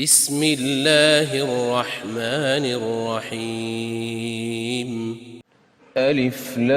بسم الله الرحمن الرحيم. ألف لام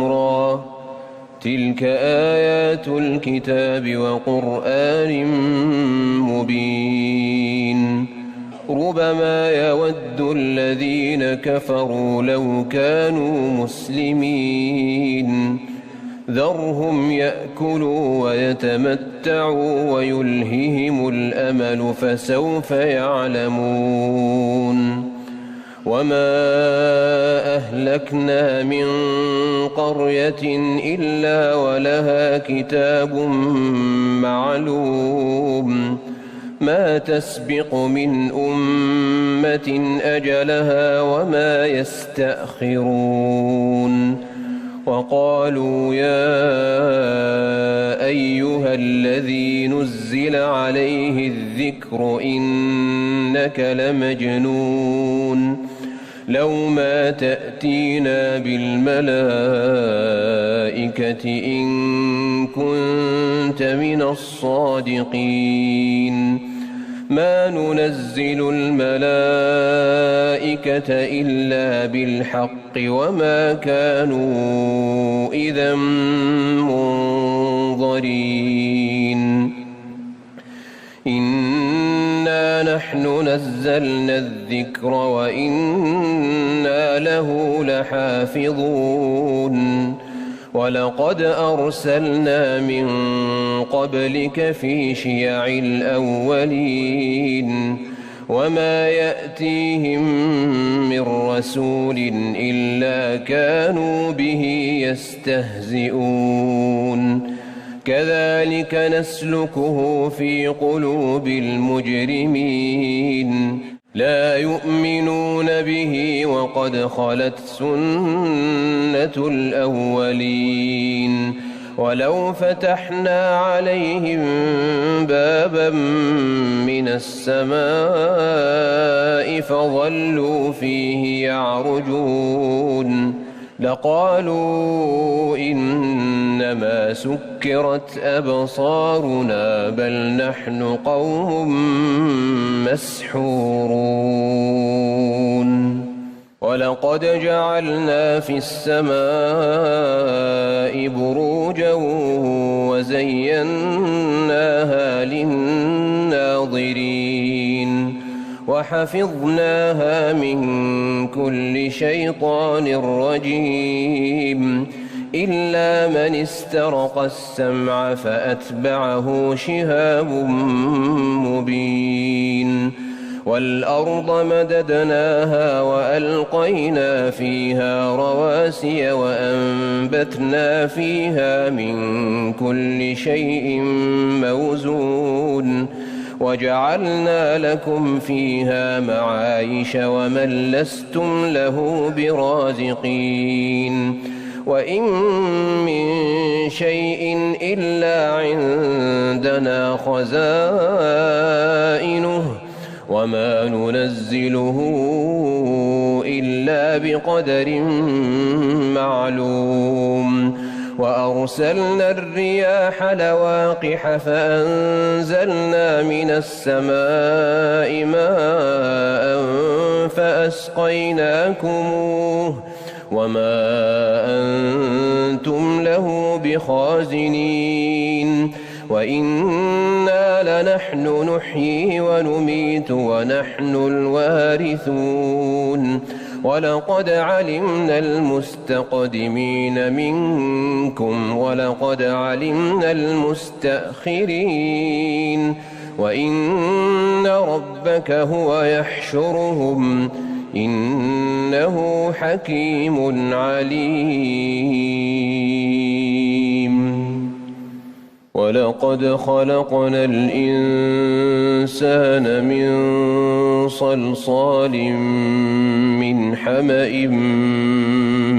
را، تلك آيات الكتاب وقرآن مبين. ربما يود الذين كفروا لو كانوا مسلمين، ذرهم يأكلوا ويتمتعوا ويلههم الأمل فسوف يعلمون. وما أهلكنا من قرية إلا ولها كتاب معلوم، ما تسبق من أمة أجلها وما يستأخرون. وقالوا يا أيها الذي نزل عليه الذكر إنك لمجنون، لو ما تأتينا بالملائكة إن كنت من الصادقين. ما ننزل الملائكة إلا بالحق وما كانوا إذا منظرين. إنا نحن نزلنا الذكر وإنا له لحافظون. ولقد أرسلنا من قبلك في شيع الأولين، وما يأتيهم من رسول إلا كانوا به يستهزئون. كذلك نسلكه في قلوب المجرمين، لا يؤمنون به وقد خلت سنة الأولين. ولو فتحنا عليهم بابا من السماء فظلوا فيه يعرجون لقالوا إنما سكرت أبصارنا بل نحن قوم مسحورون. ولقد جعلنا في السماء بروجا وزيناها للناظرين، وحفظناها من كل شيطان رجيم، إلا من استرق السمع فأتبعه شهاب مبين. والأرض مددناها وألقينا فيها رواسي وأنبتنا فيها من كل شيء موزون، وجعلنا لكم فيها معايش ومن لستم له برازقين. وإن من شيء إلا عندنا خزائنه وما ننزله إلا بقدر معلوم. وأرسلنا الرياح لواقح فأنزلنا من السماء ماء فأسقيناكموه وما أنتم له بخازنين. وإنا لنحن نحيي ونميت ونحن الوارثون. ولقد علمنا المستقدمين منكم ولقد علمنا المستأخرين. وإن ربك هو يحشرهم إنه حكيم عليم. ولقد خلقنا الإنسان من صلصال من حمأ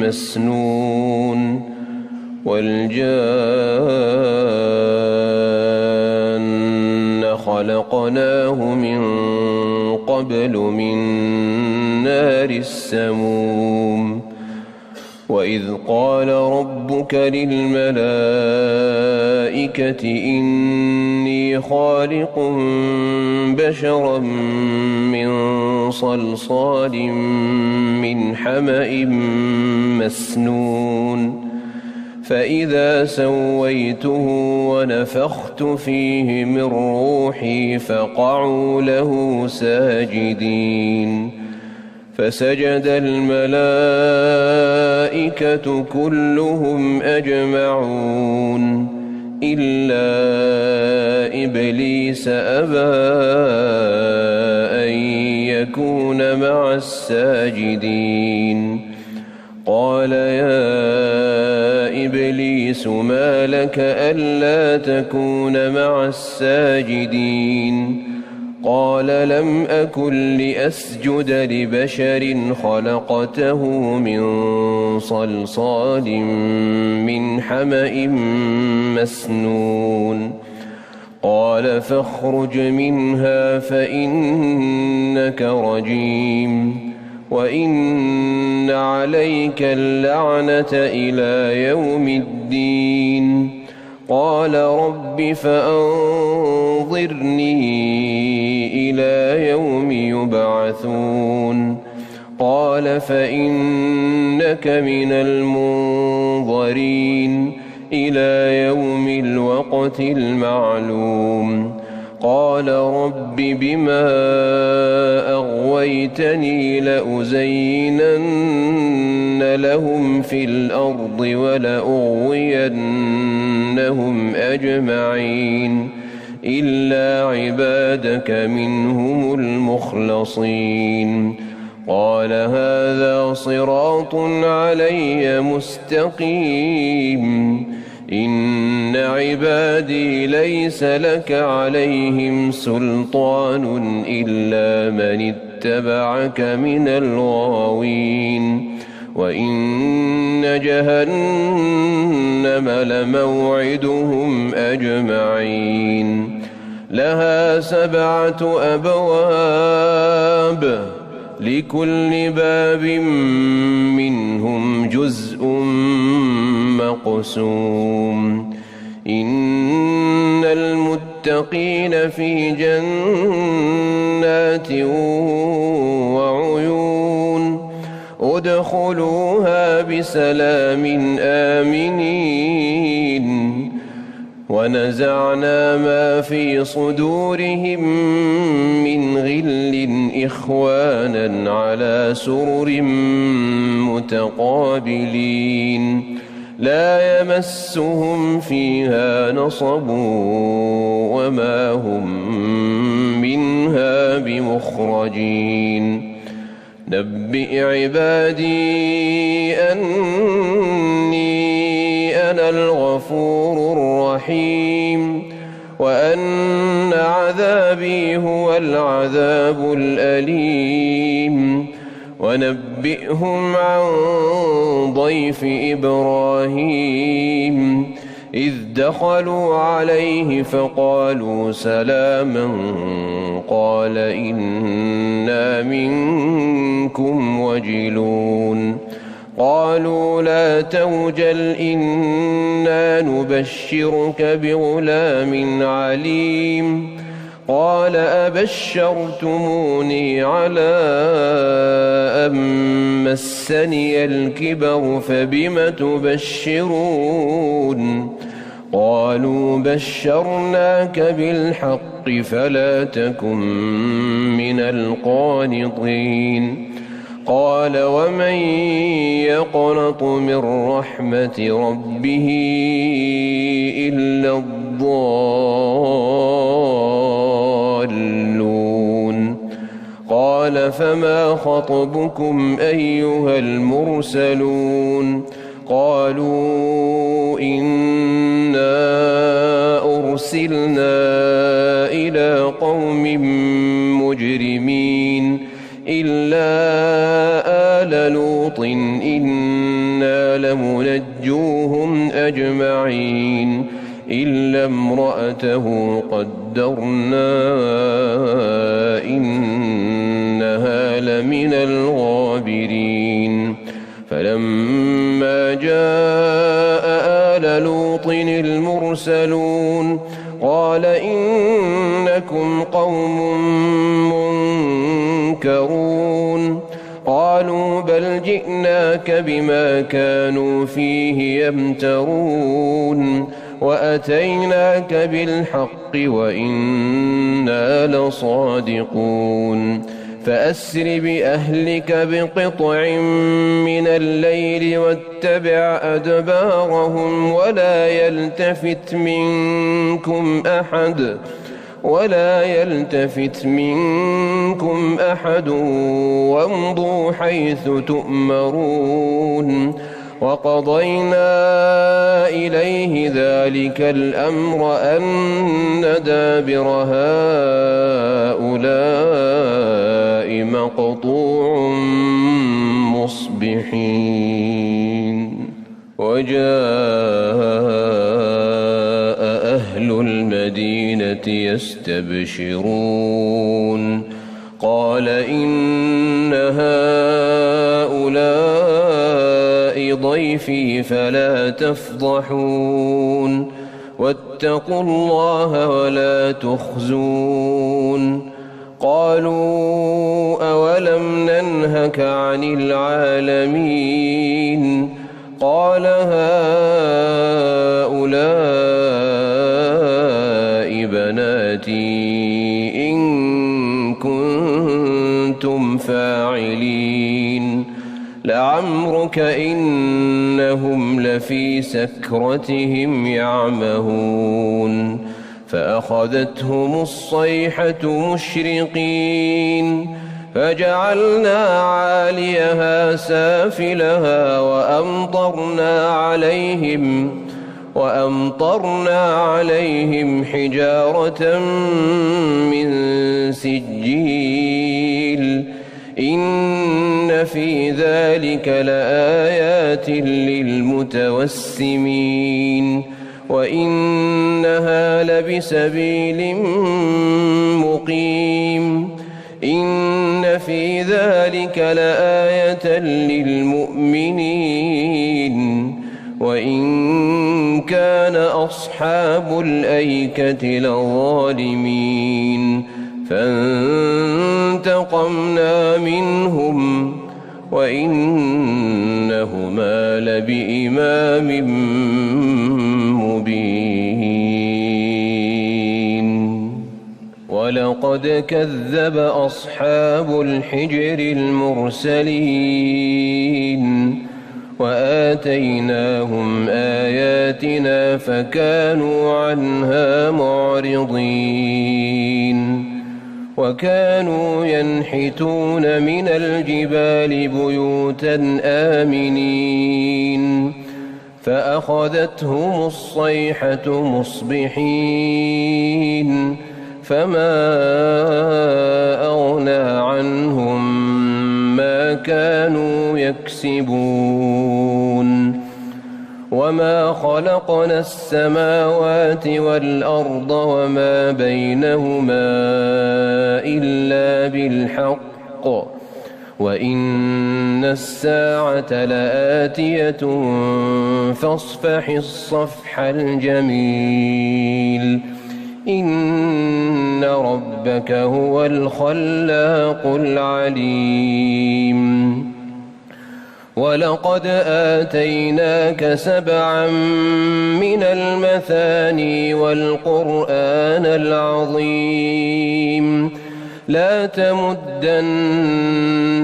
مسنون. والجان خلقناه من قبل من نار السموم. وإذ قال رب ربك للملائكة إني خالق بشرا من صلصال من حمأ مسنون فإذا سويته ونفخت فيه من روحي فقعوا له ساجدين فسجد الملائكة كلهم أجمعون إلا إبليس أبى أن يكون مع الساجدين قال يا إبليس ما لك ألا تكون مع الساجدين قال لم أكن لأسجد لبشر خلقته من صلصال من حمأ مسنون قال فاخرج منها فإنك رجيم وإن عليك اللعنة إلى يوم الدين قال رب فأنظرني إلى يوم يبعثون قال فإنك من المنظرين إلى يوم الوقت المعلوم قال رب بما أغويتني لأزينن لهم في الأرض ولأغوينهم أجمعين إلا عبادك منهم المخلصين قال هذا صراط علي مستقيم إن عبادي ليس لك عليهم سلطان إلا من اتبعك من الغاوين وإن جهنم لموعدهم أجمعين لها 7 أبواب لكل باب منهم جزء مقسوم إن المتقين في جنات وعيون ادخلوها بسلام آمنين ونزعنا ما في صدورهم من غل إخوانا على سرر متقابلين لا يمسهم فيها نصب وما هم منها بمخرجين نبئ عبادي أني أنا الغفور الرحيم وأن عذابي هو العذاب الأليم ونبئهم عن ضيف إبراهيم إذ دخلوا عليه فقالوا سلاما قال إنا منكم وجلون قالوا لا توجل إنا نبشرك بغلام عليم قال أبشرتموني على أن مسني الكبر فبم تبشرون قالوا بشرناك بالحق فلا تكن من القانطين قال ومن يقنط من رحمة ربه إلا الضالون قال فما خطبكم أيها المرسلون قالوا إنا أرسلنا إلى قوم مجرمين إلا آل لوط إنا لمنجوهم أجمعين إلا امرأته قدرنا إنها لمن الغابرين فلما جاء آل لوط المرسلون قال إنكم قوم منكرون قالوا بل جئناك بما كانوا فيه يمترون وأتيناك بالحق وإنا لصادقون فأسر بأهلك بقطع من الليل واتبع أدبارهم ولا يلتفت منكم أحد وامضوا حيث تؤمرون وقضينا إليه ذلك الأمر أن دابر هؤلاء مقطوع مصبحين وجاء أهل المدينة يستبشرون قال إن هؤلاء ضيفي فلا تفضحون واتقوا الله ولا تخزون قالوا أولم ننهك عن العالمين قال هؤلاء بناتي إن كنتم فاعلين لعمرك إنهم لفي سكرتهم يعمهون فأخذتهم الصيحة مشرقين فجعلنا عاليها سافلها وأمطرنا عليهم حجارة من سجيل إن في ذلك لآيات للمتوسمين وإنها لبسبيل مقيم إن في ذلك لآية للمؤمنين وإن كان أصحاب الأيكة لظالمين فانتقمنا منهم وإنهما لبإمام مبين ولقد كذب أصحاب الحجر المرسلين وآتيناهم آياتنا فكانوا عنها معرضين وكانوا ينحتون من الجبال بيوتا آمنين فأخذتهم الصيحة مصبحين فما أغنى عنهم ما كانوا يكسبون وما خلقنا السماوات والأرض وما بينهما إلا بالحق وإن الساعة لآتية فاصفح الصفح الجميل إن ربك هو الخلاق العليم ولقد آتيناك 7 من المثاني والقرآن العظيم لا تمدن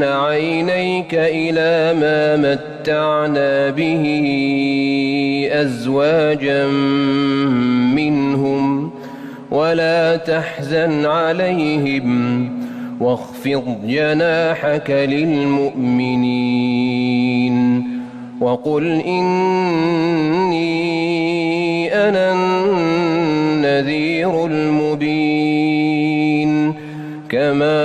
عينيك إلى ما متعنا به أزواجا منهم ولا تحزن عليهم واخفض جناحك للمؤمنين وقل إني أنا النذير المبين كما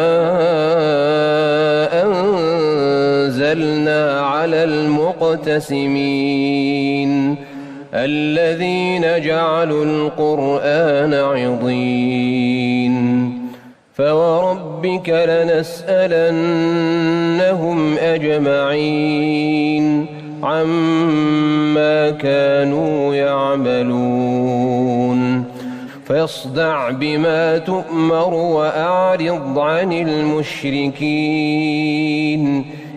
أنزلنا على المقتسمين الذين جعلوا القرآن عضين فوربك ربك لنسألنهم أجمعين عما كانوا يعملون فاصدع بما تؤمر وأعرض عن المشركين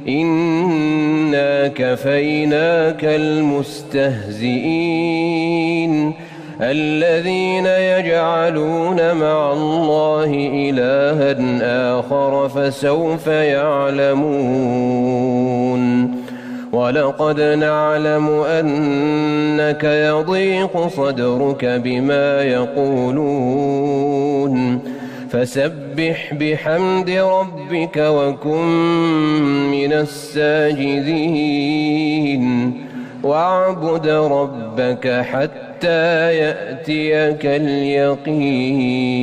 إنا كفيناك المستهزئين الذين يجعلون مع الله إلها آخر فسوف يعلمون ولقد نعلم أنك يضيق صدرك بما يقولون فسبح بحمد ربك وكن من الساجدين واعبد ربك حتى يأتيك اليقين